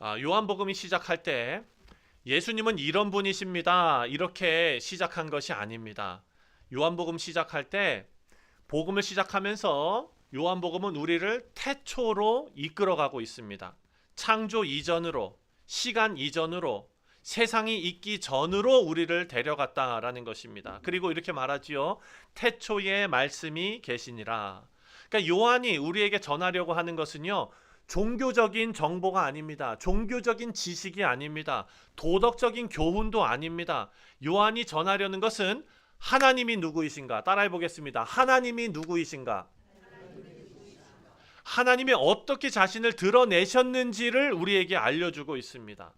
요한복음이 시작할 때 예수님은 이런 분이십니다, 이렇게 시작한 것이 아닙니다. 요한복음 시작할 때 복음을 시작하면서 요한복음은 우리를 태초로 이끌어가고 있습니다. 창조 이전으로, 시간 이전으로, 세상이 있기 전으로 우리를 데려갔다라는 것입니다. 그리고 이렇게 말하지요. 태초에 말씀이 계시니라. 그러니까 요한이 우리에게 전하려고 하는 것은요, 종교적인 정보가 아닙니다. 종교적인 지식이 아닙니다. 도덕적인 교훈도 아닙니다. 요한이 전하려는 것은 하나님이 누구이신가? 따라해 보겠습니다. 하나님이 누구이신가? 하나님이 어떻게 자신을 드러내셨는지를 우리에게 알려주고 있습니다.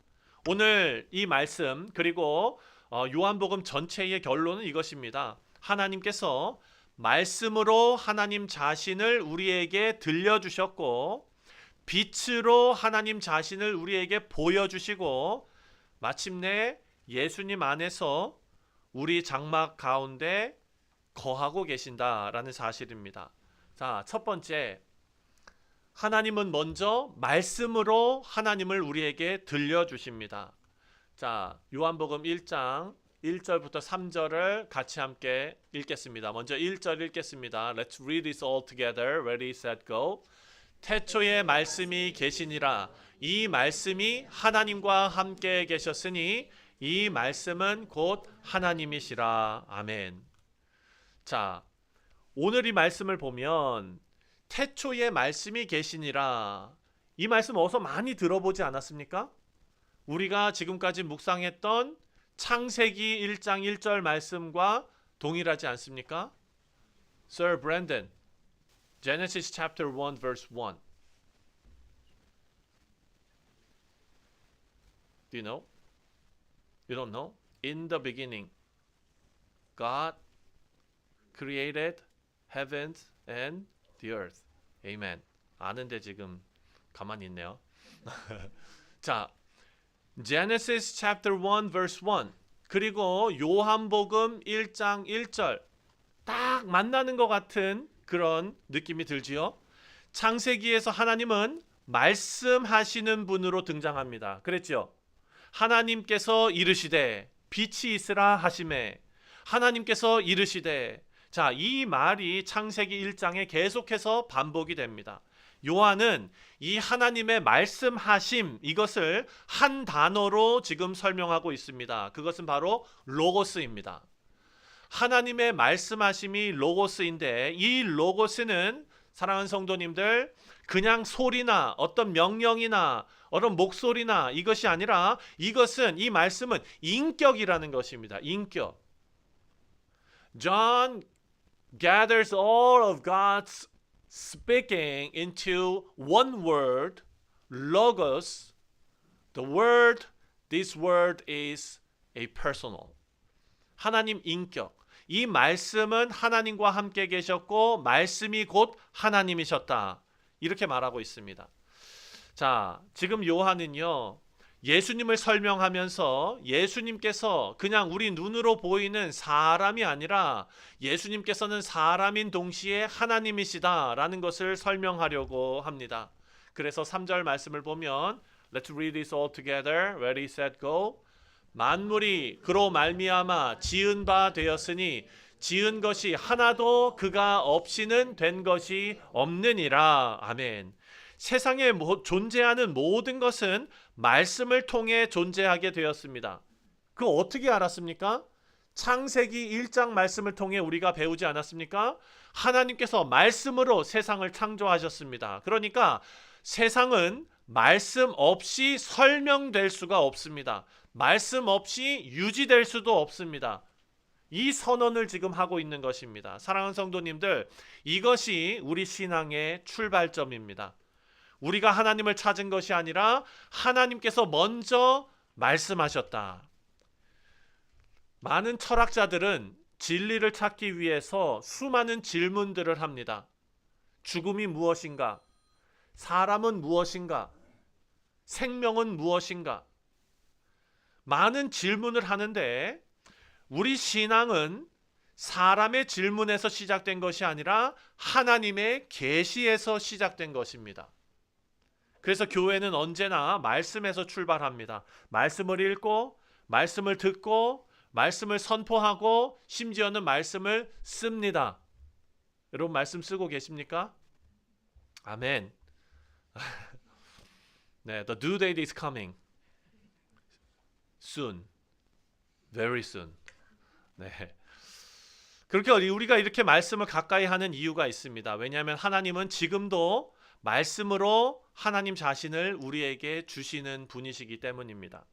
오늘 이 말씀, 그리고 요한복음 전체의 결론은 이것입니다. 하나님께서 말씀으로 하나님 자신을 우리에게 들려주셨고, 빛으로 하나님 자신을 우리에게 보여주시고, 마침내 예수님 안에서 우리 장막 가운데 거하고 계신다라는 사실입니다. 자, 첫 번째, 하나님은 먼저 말씀으로 하나님을 우리에게 들려주십니다. 자, 요한복음 1장 1절부터 3절을 같이 함께 읽겠습니다. 먼저 1절 읽겠습니다. Let's read this all together. Ready, set, go. 태초에 말씀이 계시니라. 이 말씀이 하나님과 함께 계셨으니 이 말씀은 곧 하나님이시라. 아멘. 자, 오늘 이 말씀을 보면 태초에 말씀이 계시니라. 이 말씀 어디서 많이 들어보지 않았습니까? 우리가 지금까지 묵상했던 창세기 1장 1절 말씀과 동일하지 않습니까? Sir Brandon, Genesis chapter 1 verse 1. Do you know? You don't know? In the beginning, God created heavens and the earth. Amen. 아는데 지금 가만히 있네요. 자, Genesis chapter 1 verse 1. 그리고 요한복음 1장 1절. 딱 만나는 것 같은 그런 느낌이 들지요. 창세기에서 하나님은 말씀하시는 분으로 등장합니다. 그랬죠? 하나님께서 이르시되 빛이 있으라 하시매, 하나님께서 이르시되. 자, 이 말이 창세기 1장에 계속해서 반복이 됩니다. 요한은 이 하나님의 말씀하심, 이것을 한 단어로 지금 설명하고 있습니다. 그것은 바로 로고스입니다. 하나님의 말씀하심이 로고스인데, 이 로고스는 사랑하는 성도님들, 그냥 소리나 어떤 명령이나 어떤 목소리나 이것이 아니라, 이것은, 이 말씀은 인격이라는 것입니다. 인격. John gathers all of God's speaking into one word, logos. The word, this word is a personal. 하나님 인격. 이 말씀은 하나님과 함께 계셨고 말씀이 곧 하나님이셨다. 이렇게 말하고 있습니다. 자, 지금 요한은요, 예수님을 설명하면서 예수님께서 그냥 우리 눈으로 보이는 사람이 아니라 예수님께서는 사람인 동시에 하나님이시다라는 것을 설명하려고 합니다. 그래서 3절 말씀을 보면 Let's read this all together. Ready, set, go. 만물이 그로 말미암아 지은 바 되었으니 지은 것이 하나도 그가 없이는 된 것이 없느니라. 아멘. 세상에 존재하는 모든 것은 말씀을 통해 존재하게 되었습니다. 그거 어떻게 알았습니까? 창세기 1장 말씀을 통해 우리가 배우지 않았습니까? 하나님께서 말씀으로 세상을 창조하셨습니다. 그러니까 세상은 말씀 없이 설명될 수가 없습니다. 말씀 없이 유지될 수도 없습니다. 이 선언을 지금 하고 있는 것입니다. 사랑하는 성도님들, 이것이 우리 신앙의 출발점입니다. 우리가 하나님을 찾은 것이 아니라 하나님께서 먼저 말씀하셨다. 많은 철학자들은 진리를 찾기 위해서 수많은 질문들을 합니다. 죽음이 무엇인가? 사람은 무엇인가? 생명은 무엇인가? 많은 질문을 하는데 우리 신앙은 사람의 질문에서 시작된 것이 아니라 하나님의 계시에서 시작된 것입니다. 그래서 교회는 언제나 말씀에서 출발합니다. 말씀을 읽고, 말씀을 듣고, 말씀을 선포하고, 심지어는 말씀을 씁니다. 여러분 말씀 쓰고 계십니까? 아멘. 네, the due date is coming. soon. very soon. 네. 그렇게 우리가 이렇게 말씀을 가까이 하는 이유가 있습니다. 왜냐하면 하나님은 지금도 말씀으로 하나님 자신을 우리에게 주시는 분이시기 때문입니다.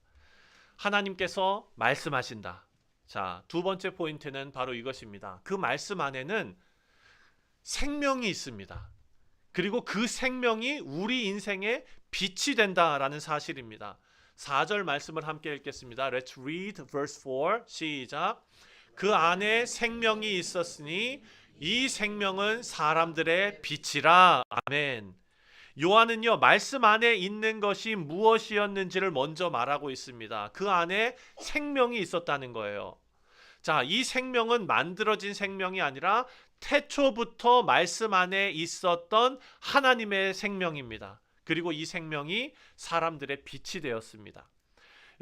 하나님께서 말씀하신다. 자, 두 번째 포인트는 바로 이것입니다. 그 말씀 안에는 생명이 있습니다. 그리고 그 생명이 우리 인생의 빛이 된다라는 사실입니다. 4절 말씀을 함께 읽겠습니다. Let's read verse 4. 시작. 그 안에 생명이 있었으니 이 생명은 사람들의 빛이라. 아멘. 요한은요, 말씀 안에 있는 것이 무엇이었는지를 먼저 말하고 있습니다. 그 안에 생명이 있었다는 거예요. 자, 이 생명은 만들어진 생명이 아니라 태초부터 말씀 안에 있었던 하나님의 생명입니다. 그리고 이 생명이 사람들의 빛이 되었습니다.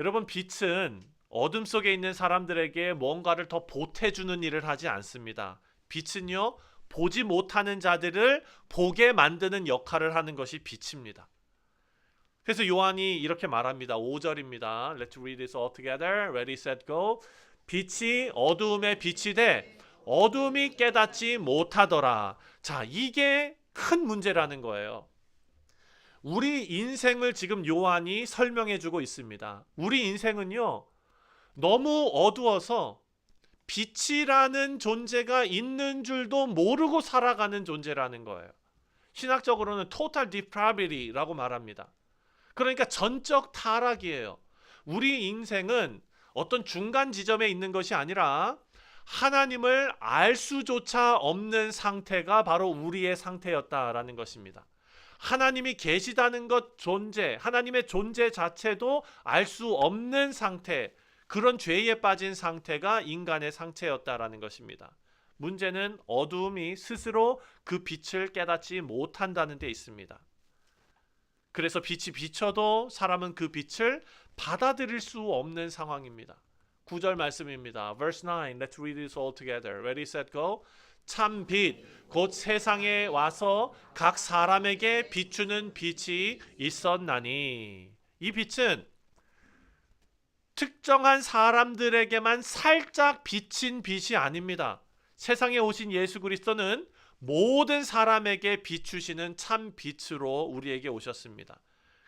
여러분, 빛은 어둠 속에 있는 사람들에게 뭔가를 더 보태주는 일을 하지 않습니다. 빛은요, 보지 못하는 자들을 보게 만드는 역할을 하는 것이 빛입니다. 그래서 요한이 이렇게 말합니다. 5절입니다. Let's read this all together. Ready, set, go. 빛이 어두움에 빛이 돼 어둠이 깨닫지 못하더라. 자, 이게 큰 문제라는 거예요. 우리 인생을 지금 요한이 설명해 주고 있습니다. 우리 인생은요, 너무 어두워서 빛이라는 존재가 있는 줄도 모르고 살아가는 존재라는 거예요. 신학적으로는 total depravity라고 말합니다. 그러니까 전적 타락이에요. 우리 인생은 어떤 중간 지점에 있는 것이 아니라 하나님을 알 수조차 없는 상태가 바로 우리의 상태였다라는 것입니다. 하나님이 계시다는 것 존재, 하나님의 존재 자체도 알 수 없는 상태, 그런 죄에 빠진 상태가 인간의 상태였다라는 것입니다. 문제는 어두움이 스스로 그 빛을 깨닫지 못한다는 데 있습니다. 그래서 빛이 비춰도 사람은 그 빛을 받아들일 수 없는 상황입니다. 9절 말씀입니다. Verse 9. Let's read this all together. Ready, set, go. 참 빛, 곧 세상에 와서 각 사람에게 비추는 빛이 있었나니. 이 빛은 특정한 사람들에게만 살짝 비친 빛이 아닙니다. 세상에 오신 예수 그리스도는 모든 사람에게 비추시는 참 빛으로 우리에게 오셨습니다.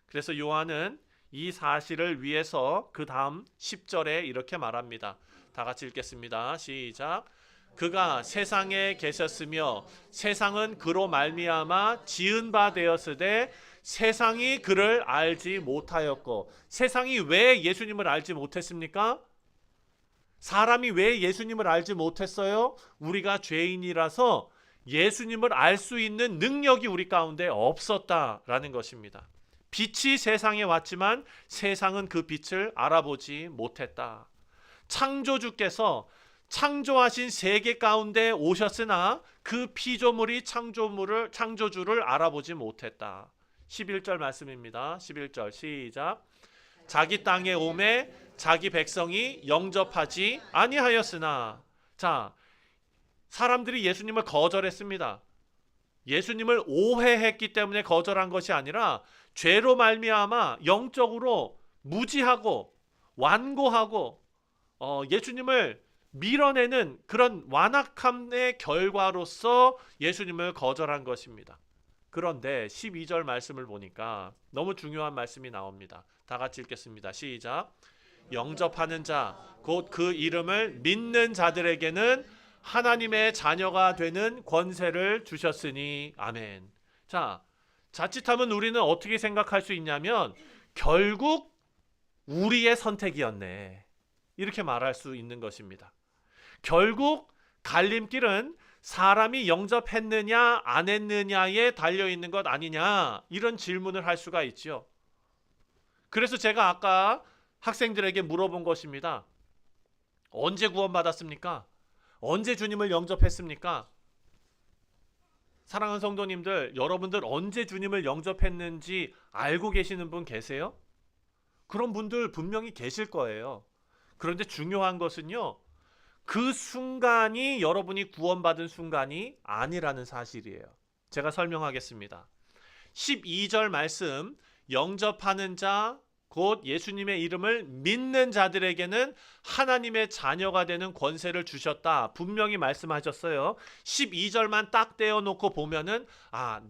그래서 요한은 이 사실을 위해서 그 다음 10절에 이렇게 말합니다. 다 같이 읽겠습니다. 시작. 그가 세상에 계셨으며 세상은 그로 말미암아 지은 바 되었으되 세상이 그를 알지 못하였고. 세상이 왜 예수님을 알지 못했습니까? 사람이 왜 예수님을 알지 못했어요? 우리가 죄인이라서 예수님을 알 수 있는 능력이 우리 가운데 없었다라는 것입니다. 빛이 세상에 왔지만 세상은 그 빛을 알아보지 못했다. 창조주께서 창조하신 세계 가운데 오셨으나 그 피조물이 창조주를 알아보지 못했다. 11절 말씀입니다. 11절 시작. 자기 땅에 오매 자기 백성이 영접하지 아니하였으나. 자, 사람들이 예수님을 거절했습니다. 예수님을 오해했기 때문에 거절한 것이 아니라 죄로 말미암아 영적으로 무지하고 완고하고 예수님을 밀어내는 그런 완악함의 결과로서 예수님을 거절한 것입니다. 그런데 12절 말씀을 보니까 너무 중요한 말씀이 나옵니다. 다 같이 읽겠습니다. 시작. 영접하는 자, 곧 그 이름을 믿는 자들에게는 하나님의 자녀가 되는 권세를 주셨으니. 아멘. 자, 자칫하면 우리는 어떻게 생각할 수 있냐면 결국 우리의 선택이었네, 이렇게 말할 수 있는 것입니다. 결국 갈림길은 사람이 영접했느냐 안 했느냐에 달려있는 것 아니냐, 이런 질문을 할 수가 있죠. 그래서 제가 아까 학생들에게 물어본 것입니다. 언제 구원받았습니까? 언제 주님을 영접했습니까? 사랑하는 성도님들, 여러분들 언제 주님을 영접했는지 알고 계시는 분 계세요? 그런 분들 분명히 계실 거예요. 그런데 중요한 것은요, 그 순간이 여러분이 구원받은 순간이 아니라는 사실이에요. 제가 설명하겠습니다. 12절 말씀, 영접하는 자, 곧 예수님의 이름을 믿는 자들에게는 하나님의 자녀가 되는 권세를 주셨다. 분명히 말씀하셨어요. 12절만 딱 떼어놓고 보면은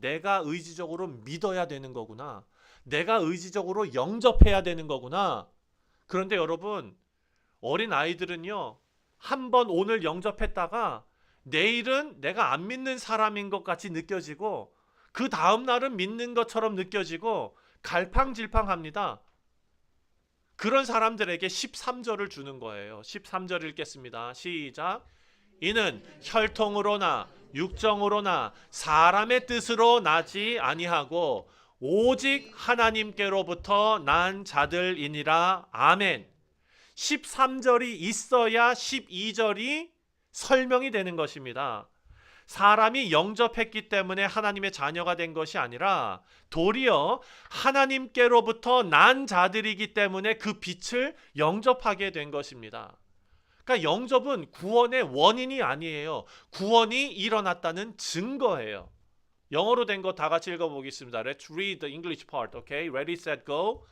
내가 의지적으로 믿어야 되는 거구나. 내가 의지적으로 영접해야 되는 거구나. 그런데 여러분, 어린 아이들은요, 한번 오늘 영접했다가 내일은 내가 안 믿는 사람인 것 같이 느껴지고 그 다음 날은 믿는 것처럼 느껴지고 갈팡질팡합니다. 그런 사람들에게 13절을 주는 거예요. 13절 읽겠습니다. 시작. 이는 혈통으로나 육정으로나 사람의 뜻으로 나지 아니하고 오직 하나님께로부터 난 자들이니라. 아멘. 13절이 있어야 12절이 설명이 되는 것입니다. 사람이 영접했기 때문에 하나님의 자녀가 된 것이 아니라 도리어 하나님께로부터 난 자들이기 때문에 그 빛을 영접하게 된 것입니다. 그러니까 영접은 구원의 원인이 아니에요. 구원이 일어났다는 증거예요. 영어로 된 거 다 같이 읽어보겠습니다. Let's read the English part. Okay, ready, set, go.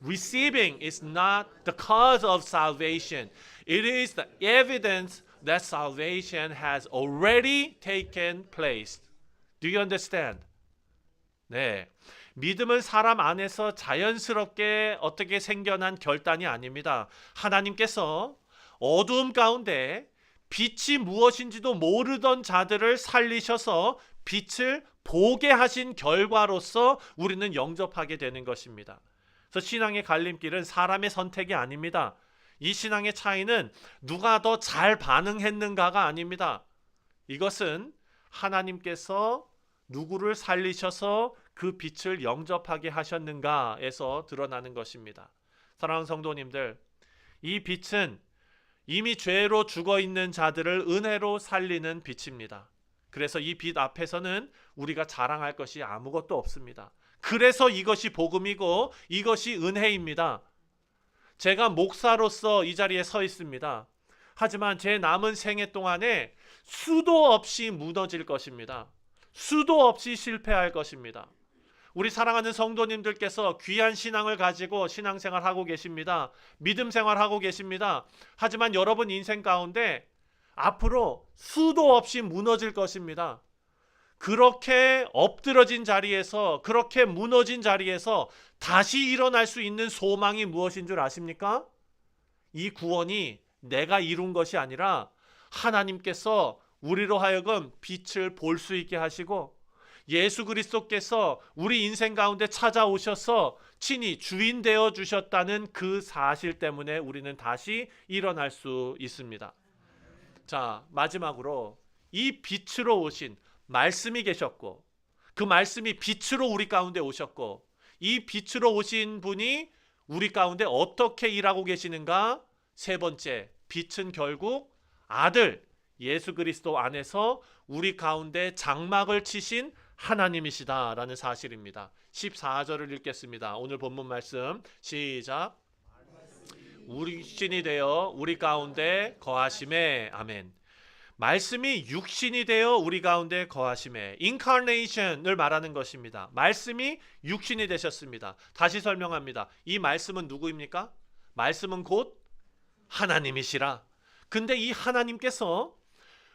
Receiving is not the cause of salvation. It is the evidence that salvation has already taken place. Do you understand? 네. 믿음은 사람 안에서 자연스럽게 어떻게 생겨난 결단이 아닙니다. 하나님께서 어두움 가운데 빛이 무엇인지도 모르던 자들을 살리셔서 빛을 보게 하신 결과로서 우리는 영접하게 되는 것입니다. 그래서 신앙의 갈림길은 사람의 선택이 아닙니다. 이 신앙의 차이는 누가 더 잘 반응했는가가 아닙니다. 이것은 하나님께서 누구를 살리셔서 그 빛을 영접하게 하셨는가에서 드러나는 것입니다. 사랑하는 성도님들, 이 빛은 이미 죄로 죽어있는 자들을 은혜로 살리는 빛입니다. 그래서 이 빛 앞에서는 우리가 자랑할 것이 아무것도 없습니다. 그래서 이것이 복음이고 이것이 은혜입니다. 제가 목사로서 이 자리에 서 있습니다. 하지만 제 남은 생애 동안에 수도 없이 무너질 것입니다. 수도 없이 실패할 것입니다. 우리 사랑하는 성도님들께서 귀한 신앙을 가지고 신앙생활하고 계십니다. 믿음 생활하고 계십니다. 하지만 여러분 인생 가운데 앞으로 수도 없이 무너질 것입니다. 그렇게 엎드러진 자리에서, 그렇게 무너진 자리에서 다시 일어날 수 있는 소망이 무엇인 줄 아십니까? 이 구원이 내가 이룬 것이 아니라 하나님께서 우리로 하여금 빛을 볼 수 있게 하시고 예수 그리스도께서 우리 인생 가운데 찾아오셔서 친히 주인 되어 주셨다는 그 사실 때문에 우리는 다시 일어날 수 있습니다. 자, 마지막으로 이 빛으로 오신 말씀이 계셨고 그 말씀이 빛으로 우리 가운데 오셨고 이 빛으로 오신 분이 우리 가운데 어떻게 일하고 계시는가? 세 번째, 빛은 결국 아들 예수 그리스도 안에서 우리 가운데 장막을 치신 하나님이시다라는 사실입니다. 14절을 읽겠습니다. 오늘 본문 말씀 시작. 우리 신이 되어 우리 가운데 거하심에. 아멘. 말씀이 육신이 되어 우리 가운데 거하심에, 인카네이션을 말하는 것입니다. 말씀이 육신이 되셨습니다. 다시 설명합니다. 이 말씀은 누구입니까? 말씀은 곧 하나님이시라. 근데 이 하나님께서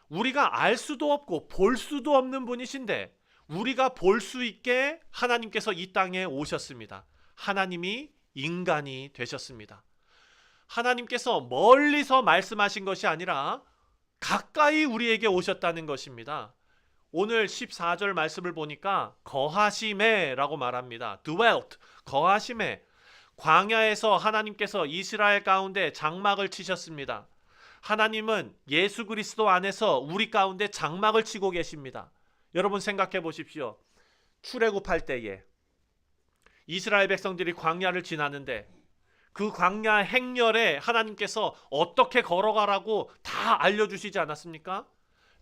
우리가 알 수도 없고 볼 수도 없는 분이신데 우리가 볼 수 있게 하나님께서 이 땅에 오셨습니다. 하나님이 인간이 되셨습니다. 하나님께서 멀리서 말씀하신 것이 아니라 가까이 우리에게 오셨다는 것입니다. 오늘 14절 말씀을 보니까 거하심에 라고 말합니다. dwelt, 거하심에. 광야에서 하나님께서 이스라엘 가운데 장막을 치셨습니다. 하나님은 예수 그리스도 안에서 우리 가운데 장막을 치고 계십니다. 여러분 생각해 보십시오. 출애굽할 때에 이스라엘 백성들이 광야를 지나는데 그 광야 행렬에 하나님께서 어떻게 걸어가라고 다 알려주시지 않았습니까?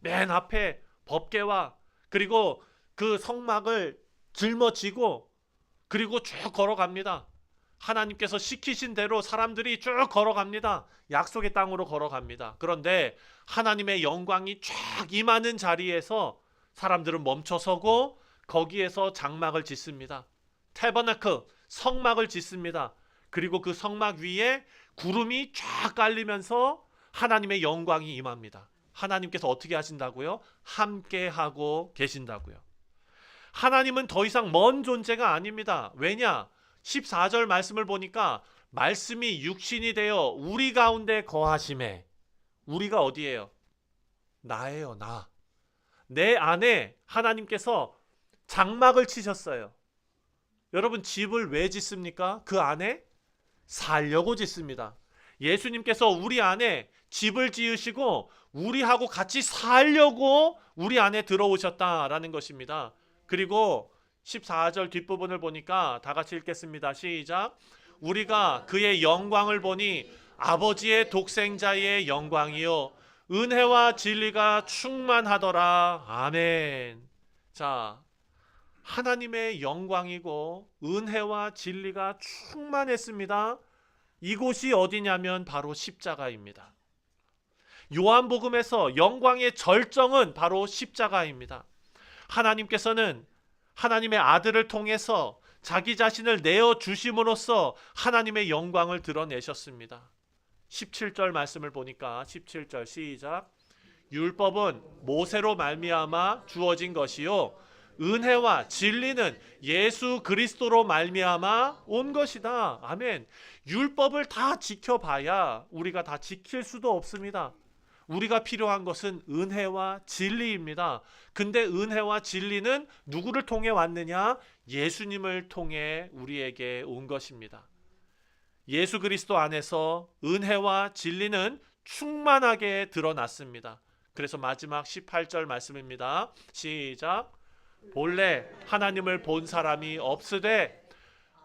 맨 앞에 법궤와 그리고 그 성막을 짊어지고 그리고 쭉 걸어갑니다. 하나님께서 시키신 대로 사람들이 쭉 걸어갑니다. 약속의 땅으로 걸어갑니다. 그런데 하나님의 영광이 쫙 임하는 자리에서 사람들은 멈춰서고 거기에서 장막을 짓습니다. 태버나클, 성막을 짓습니다. 그리고 그 성막 위에 구름이 쫙 깔리면서 하나님의 영광이 임합니다. 하나님께서 어떻게 하신다고요? 함께하고 계신다고요. 하나님은 더 이상 먼 존재가 아닙니다. 왜냐? 14절 말씀을 보니까 말씀이 육신이 되어 우리 가운데 거하심에, 우리가 어디예요? 나예요, 나. 내 안에 하나님께서 장막을 치셨어요. 여러분, 집을 왜 짓습니까? 그 안에 살려고 짓습니다. 예수님께서 우리 안에 집을 지으시고 우리하고 같이 살려고 우리 안에 들어오셨다라는 것입니다. 그리고 14절 뒷부분을 보니까 다 같이 읽겠습니다. 시작. 우리가 그의 영광을 보니 아버지의 독생자의 영광이요 은혜와 진리가 충만하더라. 아멘. 자, 하나님의 영광이고 은혜와 진리가 충만했습니다. 이곳이 어디냐면 바로 십자가입니다. 요한복음에서 영광의 절정은 바로 십자가입니다. 하나님께서는 하나님의 아들을 통해서 자기 자신을 내어주심으로써 하나님의 영광을 드러내셨습니다. 17절 말씀을 보니까 17절 시작. 율법은 모세로 말미암아 주어진 것이요 은혜와 진리는 예수 그리스도로 말미암아 온 것이다. 아멘. 율법을 다 지켜봐야 우리가 다 지킬 수도 없습니다. 우리가 필요한 것은 은혜와 진리입니다. 근데 은혜와 진리는 누구를 통해 왔느냐? 예수님을 통해 우리에게 온 것입니다. 예수 그리스도 안에서 은혜와 진리는 충만하게 드러났습니다. 그래서 마지막 18절 말씀입니다. 시작. 본래 하나님을 본 사람이 없으되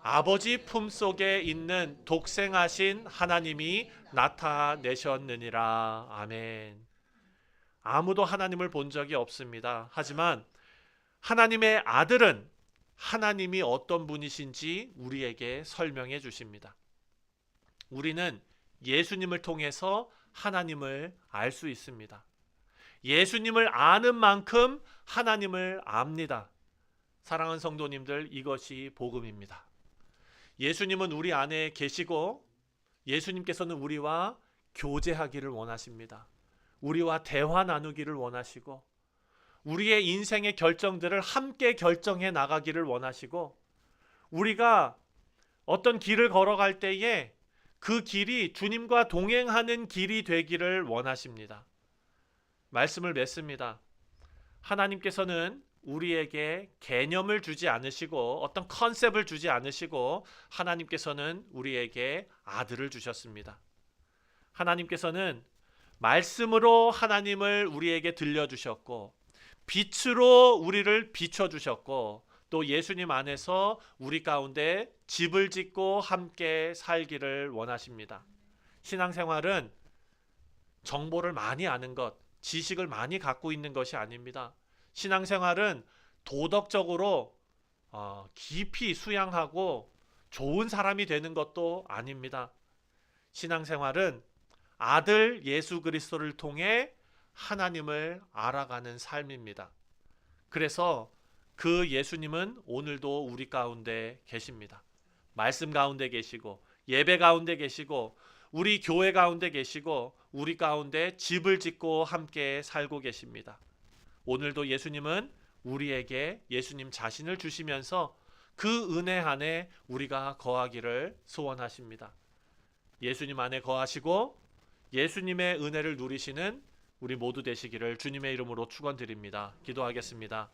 아버지 품속에 있는 독생하신 하나님이 나타내셨느니라. 아멘. 아무도 하나님을 본 적이 없습니다. 하지만 하나님의 아들은 하나님이 어떤 분이신지 우리에게 설명해 주십니다. 우리는 예수님을 통해서 하나님을 알 수 있습니다. 예수님을 아는 만큼 하나님을 압니다. 사랑하는 성도님들, 이것이 복음입니다. 예수님은 우리 안에 계시고 예수님께서는 우리와 교제하기를 원하십니다. 우리와 대화 나누기를 원하시고 우리의 인생의 결정들을 함께 결정해 나가기를 원하시고 우리가 어떤 길을 걸어갈 때에 그 길이 주님과 동행하는 길이 되기를 원하십니다. 말씀을 맺습니다. 하나님께서는 우리에게 개념을 주지 않으시고 어떤 컨셉을 주지 않으시고 하나님께서는 우리에게 아들을 주셨습니다. 하나님께서는 말씀으로 하나님을 우리에게 들려주셨고 빛으로 우리를 비춰주셨고 또 예수님 안에서 우리 가운데 집을 짓고 함께 살기를 원하십니다. 신앙생활은 정보를 많이 아는 것, 지식을 많이 갖고 있는 것이 아닙니다. 신앙생활은 도덕적으로 깊이 수양하고 좋은 사람이 되는 것도 아닙니다. 신앙생활은 아들 예수 그리스도를 통해 하나님을 알아가는 삶입니다. 그래서 그 예수님은 오늘도 우리 가운데 계십니다. 말씀 가운데 계시고 예배 가운데 계시고 우리 교회 가운데 계시고 우리 가운데 집을 짓고 함께 살고 계십니다. 오늘도 예수님은 우리에게 예수님 자신을 주시면서 그 은혜 안에 우리가 거하기를 소원하십니다. 예수님 안에 거하시고 예수님의 은혜를 누리시는 우리 모두 되시기를 주님의 이름으로 축원드립니다. 기도하겠습니다.